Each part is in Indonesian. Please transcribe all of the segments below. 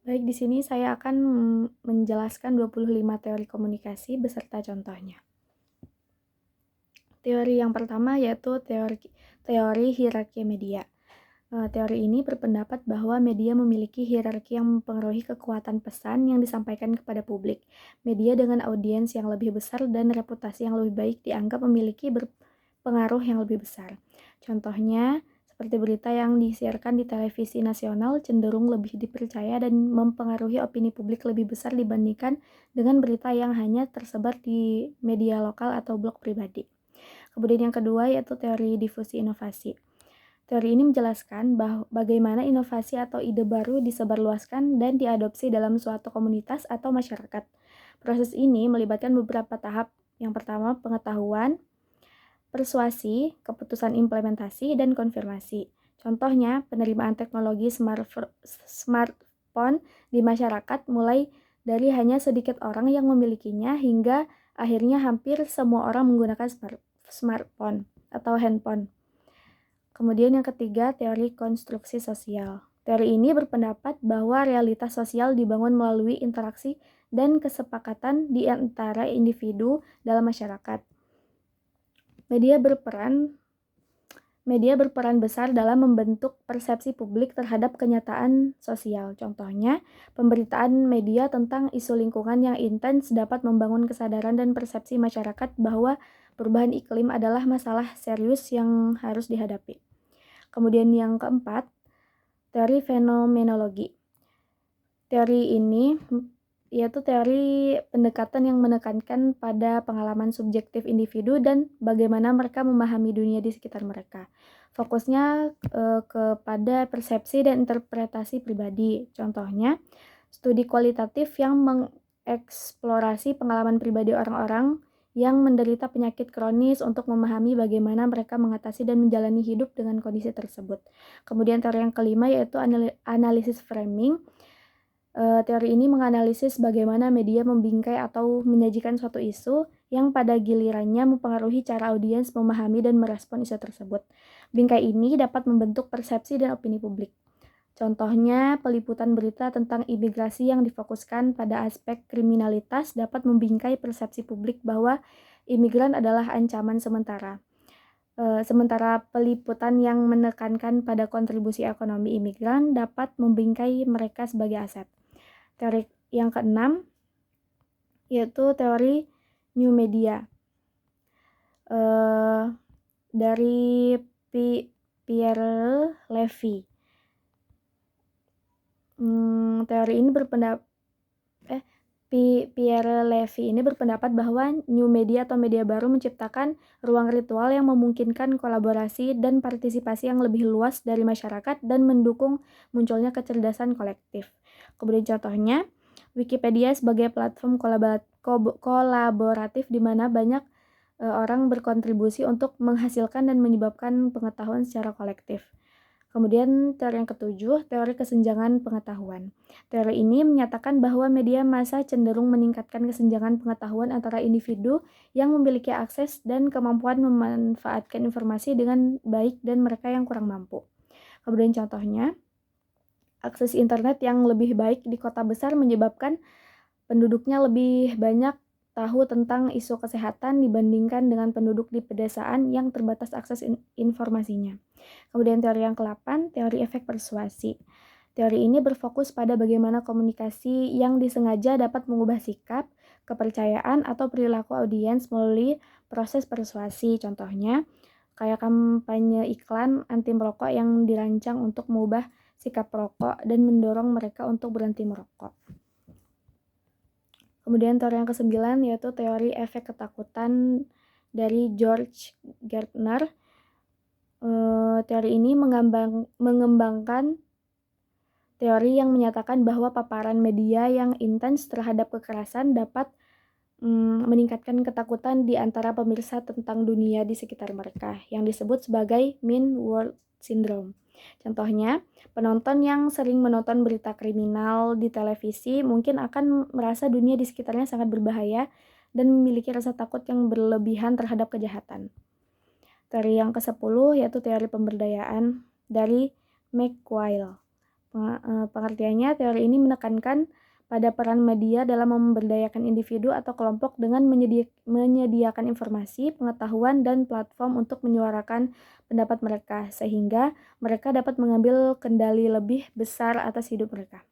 Baik, di sini saya akan menjelaskan 25 teori komunikasi beserta contohnya. Teori yang pertama yaitu teori hierarki media. Teori ini berpendapat bahwa media memiliki hierarki yang mempengaruhi kekuatan pesan yang disampaikan kepada publik. Media dengan audiens yang lebih besar dan reputasi yang lebih baik dianggap memiliki berpengaruh yang lebih besar. Contohnya, seperti berita yang disiarkan di televisi nasional cenderung lebih dipercaya dan mempengaruhi opini publik lebih besar dibandingkan dengan berita yang hanya tersebar di media lokal atau blog pribadi. Kemudian yang kedua yaitu teori difusi inovasi. Teori ini menjelaskan bagaimana inovasi atau ide baru disebarluaskan dan diadopsi dalam suatu komunitas atau masyarakat. Proses ini melibatkan beberapa tahap. Yang pertama, pengetahuan, persuasi, keputusan implementasi, dan konfirmasi. Contohnya, penerimaan teknologi smartphone di masyarakat mulai dari hanya sedikit orang yang memilikinya hingga akhirnya hampir semua orang menggunakan smartphone atau handphone. Kemudian yang ketiga, teori konstruksi sosial. Teori ini berpendapat bahwa realitas sosial dibangun melalui interaksi dan kesepakatan di antara individu dalam masyarakat. Media berperan besar dalam membentuk persepsi publik terhadap kenyataan sosial. Contohnya, pemberitaan media tentang isu lingkungan yang intens dapat membangun kesadaran dan persepsi masyarakat bahwa perubahan iklim adalah masalah serius yang harus dihadapi. Kemudian yang keempat, teori fenomenologi. Teori ini yaitu teori pendekatan yang menekankan pada pengalaman subjektif individu dan bagaimana mereka memahami dunia di sekitar mereka. Fokusnya kepada persepsi dan interpretasi pribadi. Contohnya, studi kualitatif yang mengeksplorasi pengalaman pribadi orang-orang yang menderita penyakit kronis untuk memahami bagaimana mereka mengatasi dan menjalani hidup dengan kondisi tersebut. Kemudian teori yang kelima yaitu analisis framing. Teori ini menganalisis bagaimana media membingkai atau menyajikan suatu isu yang pada gilirannya mempengaruhi cara audiens memahami dan merespon isu tersebut. Bingkai ini dapat membentuk persepsi dan opini publik. Contohnya, peliputan berita tentang imigrasi yang difokuskan pada aspek kriminalitas dapat membingkai persepsi publik bahwa imigran adalah ancaman sementara. Sementara peliputan yang menekankan pada kontribusi ekonomi imigran dapat membingkai mereka sebagai aset. Teori yang keenam yaitu teori new media. Dari Pierre Levy. Teori ini Pierre Levy ini berpendapat bahwa new media atau media baru menciptakan ruang ritual yang memungkinkan kolaborasi dan partisipasi yang lebih luas dari masyarakat dan mendukung munculnya kecerdasan kolektif. Kemudian contohnya, Wikipedia sebagai platform kolaboratif di mana banyak orang berkontribusi untuk menghasilkan dan menyebabkan pengetahuan secara kolektif. Kemudian teori yang ketujuh, teori kesenjangan pengetahuan. Teori ini menyatakan bahwa media massa cenderung meningkatkan kesenjangan pengetahuan antara individu yang memiliki akses dan kemampuan memanfaatkan informasi dengan baik dan mereka yang kurang mampu. Kemudian contohnya, akses internet yang lebih baik di kota besar menyebabkan penduduknya lebih banyak tahu tentang isu kesehatan dibandingkan dengan penduduk di pedesaan yang terbatas akses informasinya. Kemudian teori yang ke-8, teori efek persuasi. Teori ini berfokus pada bagaimana komunikasi yang disengaja dapat mengubah sikap, kepercayaan, atau perilaku audiens melalui proses persuasi. Contohnya, kayak kampanye iklan anti merokok yang dirancang untuk mengubah sikap perokok dan mendorong mereka untuk berhenti merokok. Kemudian teori yang ke-9 yaitu teori efek ketakutan dari George Gardner. Teori ini mengembangkan teori yang menyatakan bahwa paparan media yang intens terhadap kekerasan dapat meningkatkan ketakutan di antara pemirsa tentang dunia di sekitar mereka, yang disebut sebagai mean world syndrome. Contohnya, penonton yang sering menonton berita kriminal di televisi mungkin akan merasa dunia di sekitarnya sangat berbahaya dan memiliki rasa takut yang berlebihan terhadap kejahatan. Teori yang ke-10 yaitu teori pemberdayaan dari McQuail. Pengertiannya, teori ini menekankan pada peran media dalam memberdayakan individu atau kelompok dengan menyediakan informasi, pengetahuan, dan platform untuk menyuarakan pendapat mereka, sehingga mereka dapat mengambil kendali lebih besar atas hidup mereka.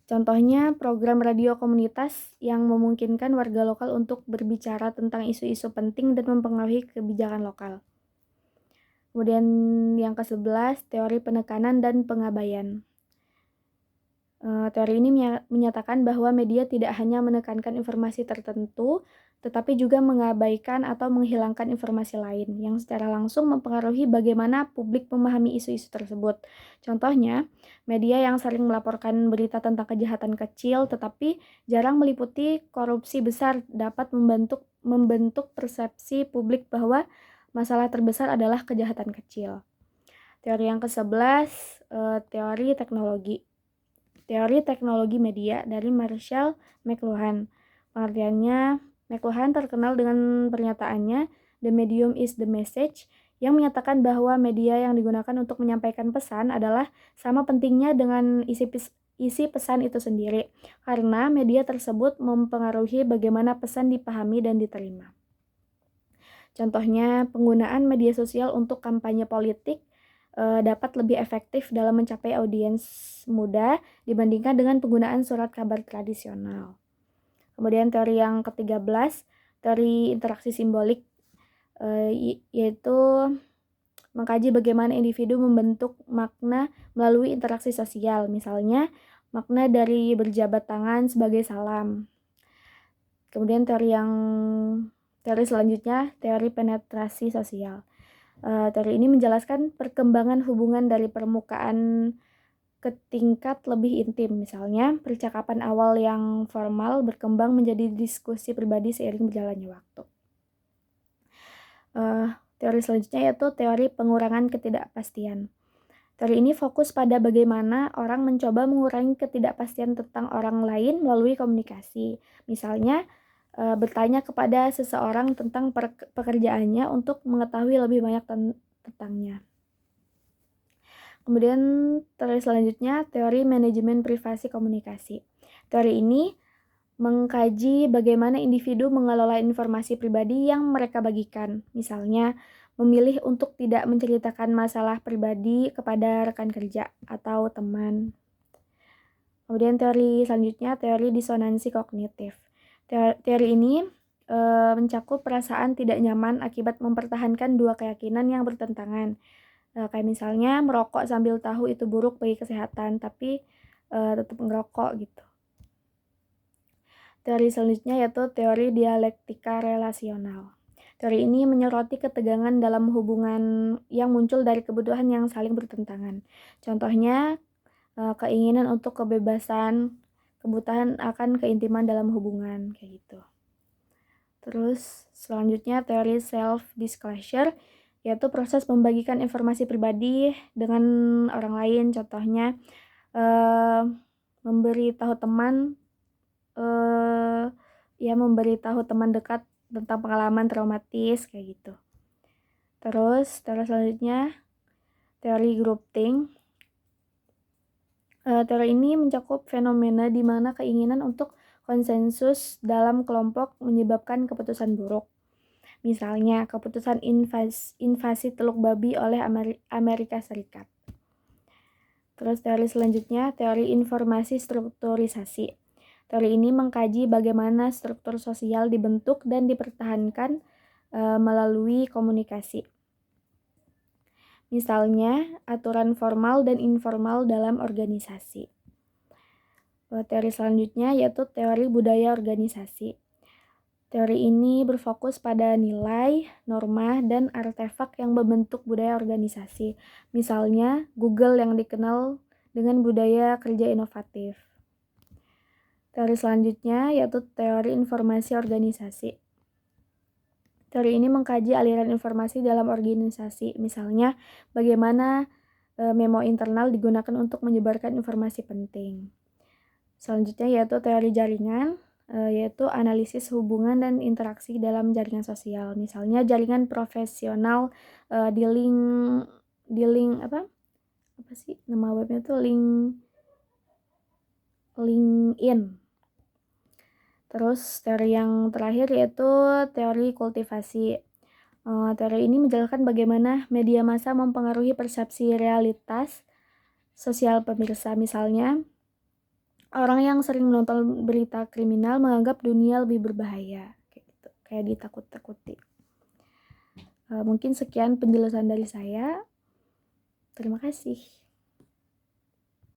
Contohnya, program radio komunitas yang memungkinkan warga lokal untuk berbicara tentang isu-isu penting dan mempengaruhi kebijakan lokal. Kemudian yang ke-11, teori penekanan dan pengabaian. Teori ini menyatakan bahwa media tidak hanya menekankan informasi tertentu, tetapi juga mengabaikan atau menghilangkan informasi lain yang secara langsung mempengaruhi bagaimana publik memahami isu-isu tersebut. Contohnya, media yang sering melaporkan berita tentang kejahatan kecil tetapi jarang meliputi korupsi besar dapat membentuk persepsi publik bahwa masalah terbesar adalah kejahatan kecil. Teori yang ke-11, teori teknologi. Teori teknologi media dari Marshall McLuhan. Pengertiannya, McLuhan terkenal dengan pernyataannya "The medium is the message", yang menyatakan bahwa media yang digunakan untuk menyampaikan pesan adalah sama pentingnya dengan isi pesan itu sendiri, karena media tersebut mempengaruhi bagaimana pesan dipahami dan diterima. Contohnya, penggunaan media sosial untuk kampanye politik dapat lebih efektif dalam mencapai audiens muda dibandingkan dengan penggunaan surat kabar tradisional. Kemudian teori yang ke-13, teori interaksi simbolik, yaitu mengkaji bagaimana individu membentuk makna melalui interaksi sosial, misalnya makna dari berjabat tangan sebagai salam. Kemudian teori selanjutnya, teori penetrasi sosial. Teori ini menjelaskan perkembangan hubungan dari permukaan ke tingkat lebih intim. Misalnya, percakapan awal yang formal berkembang menjadi diskusi pribadi seiring berjalannya waktu. Teori selanjutnya yaitu teori pengurangan ketidakpastian. Teori ini fokus pada bagaimana orang mencoba mengurangi ketidakpastian tentang orang lain melalui komunikasi. Misalnya, bertanya kepada seseorang tentang pekerjaannya untuk mengetahui lebih banyak tentangnya. Kemudian teori selanjutnya, teori manajemen privasi komunikasi. Teori ini mengkaji bagaimana individu mengelola informasi pribadi yang mereka bagikan. Misalnya, memilih untuk tidak menceritakan masalah pribadi kepada rekan kerja atau teman. Kemudian teori selanjutnya, teori disonansi kognitif. Teori ini mencakup perasaan tidak nyaman akibat mempertahankan dua keyakinan yang bertentangan. Kayak misalnya merokok sambil tahu itu buruk bagi kesehatan, tapi tetap ngerokok gitu. Teori selanjutnya yaitu teori dialektika relasional. Teori ini menyoroti ketegangan dalam hubungan yang muncul dari kebutuhan yang saling bertentangan. Contohnya, keinginan untuk kebebasan, kebutuhan akan keintiman dalam hubungan, kayak gitu. Terus selanjutnya teori self-disclosure, yaitu proses membagikan informasi pribadi dengan orang lain. Contohnya, memberitahu teman dekat tentang pengalaman traumatis, kayak gitu. Terus teori selanjutnya, teori groupthink. Teori ini mencakup fenomena di mana keinginan untuk konsensus dalam kelompok menyebabkan keputusan buruk. Misalnya, keputusan invasi Teluk Babi oleh Amerika Serikat. Terus teori selanjutnya, teori informasi strukturisasi. Teori ini mengkaji bagaimana struktur sosial dibentuk dan dipertahankan melalui komunikasi. Misalnya, aturan formal dan informal dalam organisasi. Teori selanjutnya yaitu teori budaya organisasi. Teori ini berfokus pada nilai, norma, dan artefak yang membentuk budaya organisasi. Misalnya, Google yang dikenal dengan budaya kerja inovatif. Teori selanjutnya yaitu teori informasi organisasi. Teori ini mengkaji aliran informasi dalam organisasi. Misalnya, bagaimana memo internal digunakan untuk menyebarkan informasi penting. Selanjutnya yaitu teori jaringan, yaitu analisis hubungan dan interaksi dalam jaringan sosial. Misalnya jaringan profesional di apa sih nama webnya tuh, LinkedIn. Terus teori yang terakhir yaitu teori kultivasi. Teori ini menjelaskan bagaimana media massa mempengaruhi persepsi realitas sosial pemirsa. Misalnya, orang yang sering menonton berita kriminal menganggap dunia lebih berbahaya, kayak gitu, kayak ditakut-takuti. Mungkin sekian penjelasan dari saya. Terima kasih.